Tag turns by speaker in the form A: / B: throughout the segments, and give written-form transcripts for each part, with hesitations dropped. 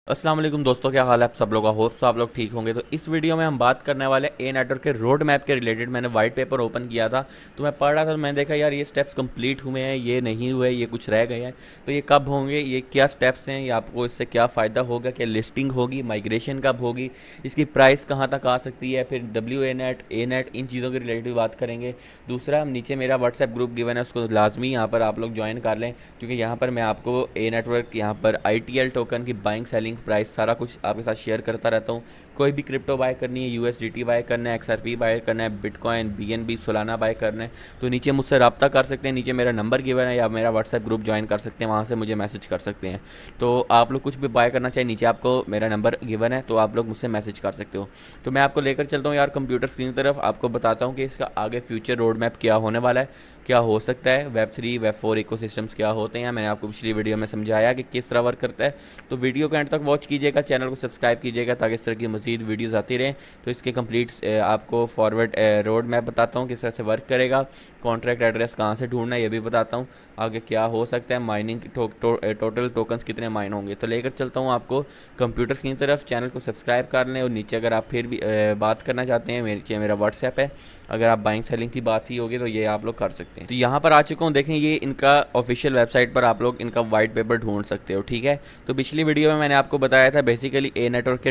A: अस्सलाम वालेकुम दोस्तों, क्या हाल है आप सब लोग का। होप सो आप लोग ठीक होंगे। तो इस वीडियो में हम बात करने वाले ए नेटवर्क के रोड मैप के रिलेटेड। मैंने वाइट पेपर ओपन किया था तो मैं पढ़ रहा था, तो मैंने देखा यार ये स्टेप्स कंप्लीट हुए हैं, ये नहीं हुए, ये कुछ रह गए हैं। तो ये कब होंगे, ये क्या स्टेप्स हैं, ये आपको इससे क्या फ़ायदा होगा, क्या लिस्टिंग होगी, माइग्रेशन कब होगी, इसकी प्राइस कहाँ तक आ सकती है, फिर ए नेट इन चीज़ों के रिलेटेड बात करेंगे। दूसरा, नीचे मेरा व्हाट्सएप ग्रुप गिवन है, उसको लाजमी यहाँ पर आप लोग ज्वाइन कर लें, क्योंकि यहाँ पर मैं आपको ए नेटवर्क, यहाँ पर ITL टोकन की बाइंग सेलिंग प्राइस सारा कुछ आपके साथ शेयर करता रहता हूँ। कोई भी क्रिप्टो बाय करनी है, USDT बाय करना है, XRP बाय करना है, बिटकॉइन, BNB, सोलाना बाय करना है, तो नीचे मुझसे रब्ता कर सकते हैं। नीचे मेरा नंबर गिवन है, या मेरा व्हाट्सएप ग्रुप ज्वाइन कर सकते हैं, वहाँ से मुझे मैसेज कर सकते हैं। तो आप लोग कुछ भी बाय करना चाहिए, नीचे आपको मेरा नंबर गिवन है, तो आप लोग मुझसे मैसेज कर सकते हो। तो मैं आपको लेकर चलता हूँ यार कंप्यूटर स्क्रीन की तरफ, आपको बताता हूँ कि इसका आगे फ्यूचर रोड मैप क्या होने वाला है, क्या हो सकता है, Web3 Web4 इकोसिस्टम्स क्या होते हैं। मैंने आपको पिछली वीडियो में समझाया कि किस तरह वर्क करता है। तो वीडियो को एंड तक वॉच कीजिएगा, चैनल को सब्सक्राइब कीजिएगा ताकि इस तरह की मज़ीद वीडियोस आती रहें। तो इसके कंप्लीट आपको फॉरवर्ड रोड मैप बताता हूँ किस तरह से वर्क करेगा, कॉन्ट्रैक्ट एड्रेस कहाँ से ढूंढना है ये भी बताता हूँ, आगे क्या हो सकता है, माइनिंग टोटल टोकन्स कितने माइन होंगे। तो लेकर चलता हूँ आपको कंप्यूटर की तरफ। चैनल को सब्सक्राइब कर लें, और नीचे अगर आप फिर भी बात करना चाहते हैं, मेरा व्हाट्सएप है, अगर आप बाइंग सेलिंग की बात ही होगी तो ये आप लोग कर सकते हैं। तो यहाँ पर आ चुका हूँ, देखें ये इनका ऑफिशियल वेबसाइट पर आप लोग इनका वाइट पेपर ढूंढ सकते हो, ठीक है। तो पिछली वीडियो में मैंने आपको बताया था बेसिकली ए नेटवर्क के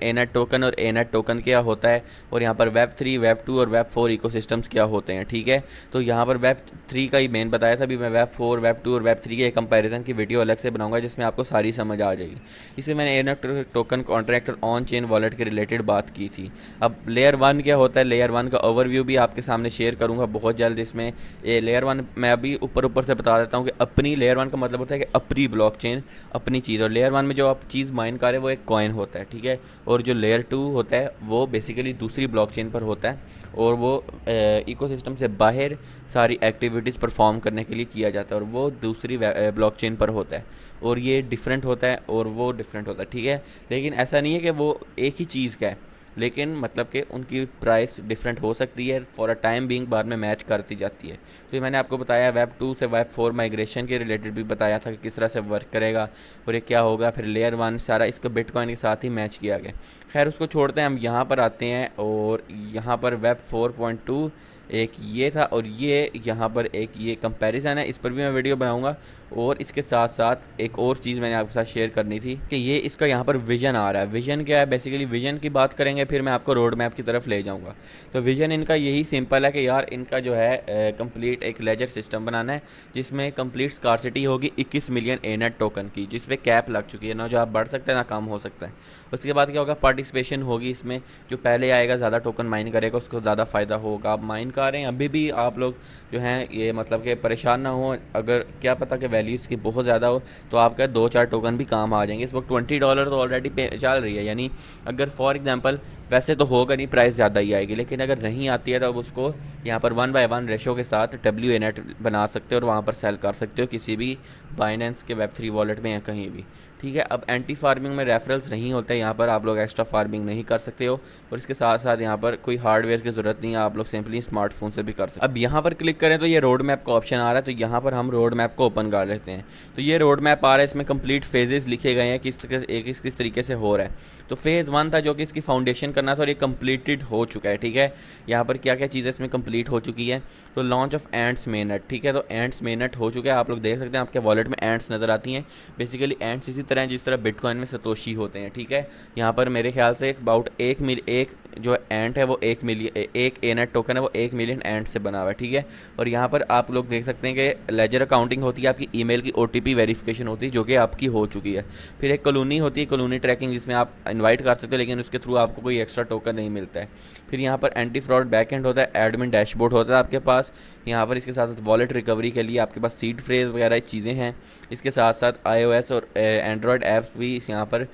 A: ए नेट टोकन और ए नेट टोकन क्या होता है, और यहाँ पर Web3 Web2 और Web4 इकोसिस्टम्स क्या होते हैं, ठीक है। तो यहाँ पर Web3 का ही मेन बताया था, अभी मैं Web4 Web2 और Web3 के कंपैरिजन की वीडियो अलग से बनाऊंगा जिसमें आपको सारी समझ आ जाएगी। इसमें मैंने ए नेट टोकन कॉन्ट्रैक्ट और ऑन चेन वॉलेट के रिलेटेड बात की थी। अब लेयर 1 क्या होता है, लेयर 1 का ओवरव्यू भी आपके सामने शेयर करूंगा बहुत जल्द। इसमें ये लेयर 1 मैं अभी ऊपर ऊपर से बता देता हूँ कि अपनी लेयर 1 का मतलब होता है कि अपनी ब्लॉकचेन, अपनी चीज़। और लेयर 1 में जो आप चीज़ माइन कर रहे हैं वो एक कॉइन होता है, ठीक है। और जो लेयर 2 होता है वो बेसिकली दूसरी ब्लॉकचेन पर होता है, और वो इकोसिस्टम से बाहर सारी एक्टिविटीज़ परफॉर्म करने के लिए किया जाता है, और वो दूसरी ब्लॉकचेन पर होता है। और ये डिफरेंट होता है और वो डिफरेंट होता है, ठीक है। लेकिन ऐसा नहीं है कि वो एक ही चीज़ का है, लेकिन मतलब कि उनकी प्राइस डिफरेंट हो सकती है, फॉर अ टाइम बीइंग बाद में मैच करती जाती है। तो ये मैंने आपको बताया, Web2 से Web4 माइग्रेशन के रिलेटेड भी बताया था कि किस तरह से वर्क करेगा और ये क्या होगा। फिर लेयर 1 सारा इसको बिटकॉइन के साथ ही मैच किया गया। खैर उसको छोड़ते हैं, हम यहाँ पर आते हैं, और यहाँ पर Web4.2 एक ये था, और ये यहाँ पर एक ये कंपैरिजन है, इस पर भी मैं वीडियो बनाऊंगा। और इसके साथ साथ एक और चीज़ मैंने आपके साथ शेयर करनी थी कि ये इसका यहाँ पर विजन आ रहा है। विजन क्या है, बेसिकली विजन की बात करेंगे, फिर मैं आपको रोड मैप की तरफ ले जाऊँगा। तो विजन इनका यही सिंपल है कि यार इनका जो है कंप्लीट एक लेजर सिस्टम बनाना है जिसमें कंप्लीट स्कार्सिटी होगी 21 मिलियन ए नेट टोकन की, जिस पे कैप लग चुकी है ना, जो आप बढ़ सकते हैं ना कम हो सकता है। उसके बाद क्या होगा, पार्टिसिपेशन होगी इसमें, जो पहले आएगा ज़्यादा टोकन माइन करेगा उसको ज़्यादा फ़ायदा होगा। आप माइन कर रहे हैं अभी भी आप लोग जो हैं, ये मतलब कि परेशान ना हो, अगर क्या पता कि वैल्यू इसकी बहुत ज़्यादा हो तो आपका 2-4 टोकन भी काम आ जाएंगे। इस वक्त $20 तो ऑलरेडी पे चल रही है, यानी अगर फॉर एग्जांपल, वैसे तो होगा नहीं, प्राइस ज़्यादा ही आएगी, लेकिन अगर नहीं आती है तो अब उसको यहाँ पर 1/1 रेशो के साथ WANET बना सकते हो और वहाँ पर सेल कर सकते हो किसी भी बाइनेंस के Web3 वॉलेट में या कहीं भी, ठीक है। अब एंटी फार्मिंग में रेफरल्स नहीं होते, यहाँ पर आप लोग एक्स्ट्रा फार्मिंग नहीं कर सकते हो, और इसके साथ साथ यहाँ पर कोई हार्डवेयर की ज़रूरत नहीं है, आप लोग सिंपली स्मार्टफोन से भी कर सकते हैं। अब यहाँ पर क्लिक करें तो ये रोड मैप का ऑप्शन आ रहा है, तो यहाँ पर हम रोड मैप को ओपन कर लेते हैं। तो ये रोड मैप आ रहा है, इसमें कंप्लीट फेजेस लिखे गए हैं किस तरीके से हो रहा है। तो फेज़ 1 था जो कि इसकी फाउंडेशन करना था, और ये कंप्लीटेड हो चुका है, ठीक है। यहाँ पर क्या क्या चीज़ें इसमें कंप्लीट हो चुकी है। तो लॉन्च ऑफ एंड्स मेनट, ठीक है, तो एंड्स मेनट हो चुका है, आप लोग देख सकते हैं आपके वॉलेट में एंड्स नज़र आती हैं। बेसिकली एंड्स इसी तरह जिस तरह बिटकॉइन में सतोशी होते हैं, ठीक है। यहाँ पर मेरे ख्याल से अबाउट एक जो एंट है वो 1 मिलियन, एक ए नेट टोकन है वो 1 मिलियन एंट से बना हुआ है, ठीक है। और यहाँ पर आप लोग देख सकते हैं कि लेजर अकाउंटिंग होती है, आपकी ईमेल की OTP वेरिफिकेशन होती है जो कि आपकी हो चुकी है। फिर एक कॉलोनी होती है, कॉलोनी ट्रैकिंग, जिसमें आप इनवाइट कर सकते हो लेकिन उसके थ्रू आपको कोई एक्स्ट्रा टोकन नहीं मिलता है। फिर यहाँ पर एंटी फ्रॉड बैकएंड होता है, एडमिन डैशबोर्ड होता है आपके पास। यहाँ पर इसके साथ साथ वॉलेट रिकवरी के लिए आपके पास सीड फ्रेज वगैरह चीज़ें हैं। इसके साथ साथ iOS और एंड्रॉयड ऐप्स भी यहाँ पर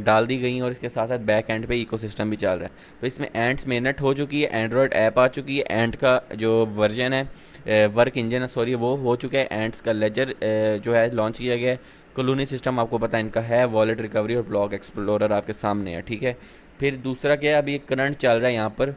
A: डाल दी गई हैं, और इसके साथ साथ बैक एंड पे इकोसिस्टम भी चल रहा है। तो इसमें एंट्स मेनट हो चुकी है, एंड्रॉयड ऐप आ चुकी है, एंट का जो वर्जन है, वर्क इंजन है सॉरी, वो हो चुका है। एंट्स का लेजर जो है लॉन्च किया गया है। कॉलोनी सिस्टम आपको पता है इनका है, वॉलेट रिकवरी और ब्लॉक एक्सप्लोरर आपके सामने है, ठीक है। फिर दूसरा क्या है, अभी एक करंट चल रहा है यहाँ पर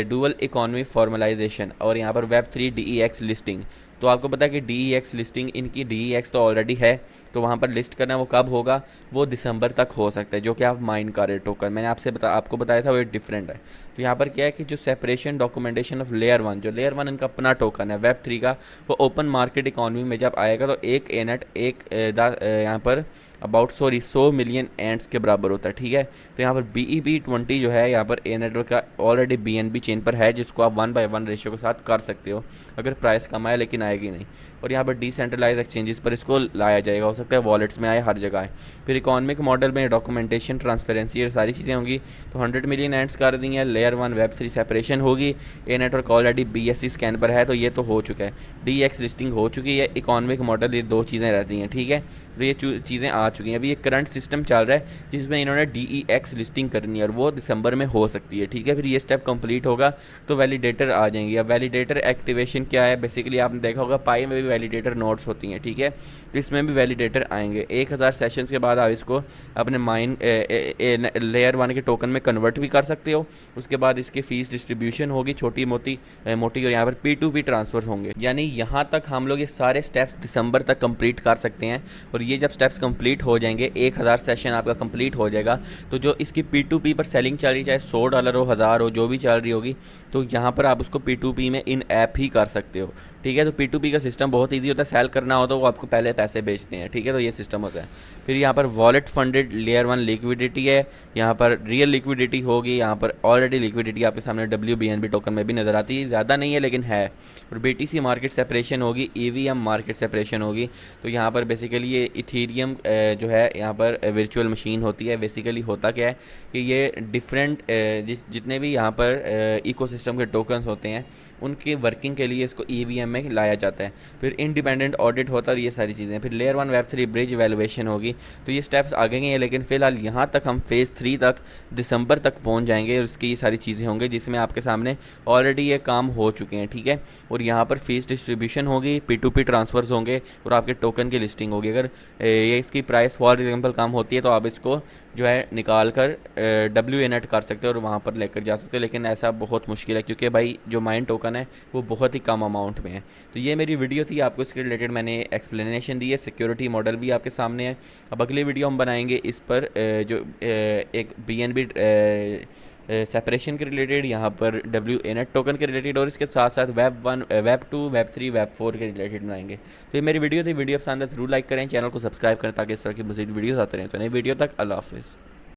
A: डुअल इकोनॉमी फॉर्मलाइजेशन, और यहाँ पर Web3 DEX लिस्टिंग। तो आपको पता है कि DEX लिस्टिंग, इनकी DEX तो ऑलरेडी है, तो वहाँ पर लिस्ट करना है, वो कब होगा, वो दिसंबर तक हो सकता है, जो कि आप माइन कर रहे टोकन मैंने आपको बताया था वो डिफरेंट है। तो यहाँ पर क्या है कि जो सेपरेशन डॉक्यूमेंटेशन ऑफ लेयर 1, जो लेयर 1 इनका अपना टोकन है वेब 3 का, वो ओपन मार्केट इकॉनमी में जब आएगा तो एक एनट यहाँ पर अबाउट 100 मिलियन एंट्स के बराबर होता है, ठीक है। तो यहाँ पर BEP20 जो है यहाँ पर ए नेटवर्क का ऑलरेडी BNB चेन पर है, जिसको आप 1/1 रेशियो के साथ कर सकते हो अगर प्राइस कम आए, लेकिन आएगी नहीं। और यहाँ पर डिसेंट्रलाइज एक्सचेंजेस पर इसको लाया जाएगा, हो सकता है वॉलेट्स में आए, हर जगह आए। फिर इकोनॉमिक मॉडल में डॉक्यूमेंटेशन, ट्रांसपेरेंसी, ये सारी चीज़ें होंगी। तो 100 मिलियन एंट्स कर दी हैं, लेयर 1 वेब 3 सेपरेशन होगी, a network already BSC scan पर है, तो ये तो हो चुका है। DX लिस्टिंग हो चुकी है, इकोनॉमिक मॉडल, ये 2 चीज़ें रहती हैं, ठीक है। तो ये चीज़ें आ चुकी हैं। अभी ये करंट सिस्टम चल रहा है जिसमें इन्होंने DEX लिस्टिंग करनी है, और वो दिसंबर में हो सकती है, ठीक है। फिर ये स्टेप कंप्लीट होगा तो वैलिडेटर आ जाएंगे। अब वैलिडेटर एक्टिवेशन क्या है, बेसिकली आपने देखा होगा पाई में भी वैलिडेटर नोड्स होती हैं, ठीक है। तो इसमें भी वैलिडेटर आएंगे। 1000 सेशंस के बाद आप इसको अपने माइन लेयर 1 के टोकन में कन्वर्ट भी कर सकते हो। उसके बाद इसकी फीस डिस्ट्रीब्यूशन होगी छोटी मोटी, और यहाँ पर P2P ट्रांसफर होंगे। यानी यहाँ तक हम लोग ये सारे स्टेप्स दिसंबर तक कंप्लीट कर सकते हैं। और ये जब स्टेप्स कंप्लीट हो जाएंगे, 1000 सेशन आपका कंप्लीट हो जाएगा, तो जो इसकी P2P पर सेलिंग चल रही, चाहे $100 हो, 1000 हो, जो भी चल रही होगी, तो यहाँ पर आप उसको P2P में इन ऐप ही कर सकते हो, ठीक है। तो P2P का सिस्टम बहुत इजी होता है, सेल करना हो तो वो आपको पहले पैसे भेजते हैं, ठीक है। तो ये सिस्टम होता है। फिर यहाँ पर वॉलेट फंडेड लेयर 1 लिक्विडिटी है, यहाँ पर रियल लिक्विडिटी होगी, यहाँ पर ऑलरेडी लिक्विडिटी आपके सामने WBNB टोकन में भी नज़र आती है, ज़्यादा नहीं है लेकिन है। और BTC मार्केट सेपरेशन होगी, EVM मार्केट सेपरेशन होगी। तो यहाँ पर बेसिकली ये इथीरियम जो है यहाँ पर वर्चुअल मशीन होती है। बेसिकली होता क्या है कि ये डिफरेंट जितने भी यहाँ पर इकोसिस्टम के टोकन्स होते हैं, उनकी वर्किंग के लिए इसको EVM में लाया जाता है। फिर इंडिपेंडेंट ऑडिट होता है, ये सारी चीज़ें। फिर लेयर 1 वेब 3 ब्रिज वैल्यूएशन होगी। तो ये स्टेप्स आगे गए हैं, लेकिन फ़िलहाल यहाँ तक हम फेज़ 3 तक दिसंबर तक पहुँच जाएंगे। उसकी ये सारी चीज़ें होंगी जिसमें आपके सामने ऑलरेडी ये काम हो चुके हैं, ठीक है। और यहाँ पर फीस डिस्ट्रीब्यूशन होगी, P2P ट्रांसफर्स होंगे, और आपके टोकन की लिस्टिंग होगी। अगर ये इसकी प्राइस फॉर एग्जाम्पल कम होती है तो आप इसको जो है निकाल कर WNet कर सकते हो और वहाँ पर लेकर जा सकते हो, लेकिन ऐसा बहुत मुश्किल है क्योंकि भाई जो माइन टोकन है वो बहुत ही कम अमाउंट में है। तो ये मेरी वीडियो थी, आपको इसके रिलेटेड मैंने एक्सप्लेनेशन दी है, सिक्योरिटी मॉडल भी आपके सामने है। अब अगली वीडियो हम बनाएंगे इस पर जो एक BNB सेपरेशन के रिलेटेड, यहाँ पर WNet टोकन के रिलेटेड, और इसके साथ साथ वेब 1, वेब 2, वेब 3, वेब 4 के रिलेटेड बनाएंगे। तो ये मेरी वीडियो थी, वीडियो पसंद है जरूर लाइक करें, चैनल को सब्सक्राइब करें ताकि इस तरह की मज़ीद वीडियोस आते रहें। तो नई वीडियो तक अल्लाह हाफिज़।